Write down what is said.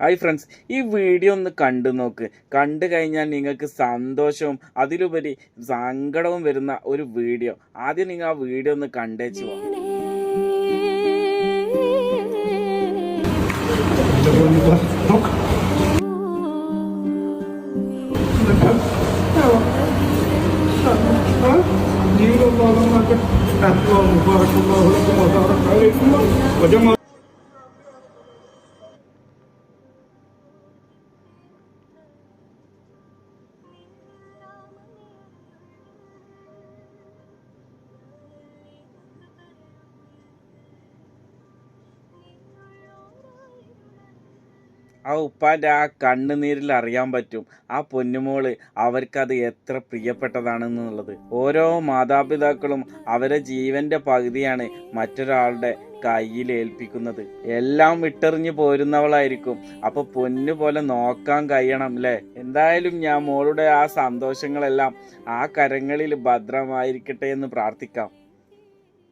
Hi friends, ഈ video ഒന്ന് കണ്ടു നോക്ക്. കണ്ടു കഴിഞ്ഞാൽ നിങ്ങൾക്ക് സന്തോഷവും അതിലുപരി സങ്കടവും വരുന്ന ഒരു വീഡിയോ. ആദ്യം നിങ്ങൾ ആ വീഡിയോ ഒന്ന് കണ്ടേച്ചു പോവാം. ആ ഉപ്പാൻ്റെ ആ കണ്ണുനീരിൽ അറിയാൻ പറ്റും ആ പൊന്നുമോള് അവർക്കത് എത്ര പ്രിയപ്പെട്ടതാണെന്നുള്ളത്. ഓരോ മാതാപിതാക്കളും അവരെ ജീവന്റെ പകുതിയാണ് മറ്റൊരാളുടെ കയ്യിൽ ഏൽപ്പിക്കുന്നത്. എല്ലാം വിട്ടെറിഞ്ഞു പോരുന്നവളായിരിക്കും. അപ്പൊ പൊന്നു പോലെ നോക്കാൻ കഴിയണം അല്ലേ? എന്തായാലും ഞാൻ മോളുടെ ആ സന്തോഷങ്ങളെല്ലാം ആ കരങ്ങളിൽ ഭദ്രമായിരിക്കട്ടെ എന്ന് പ്രാർത്ഥിക്കാം.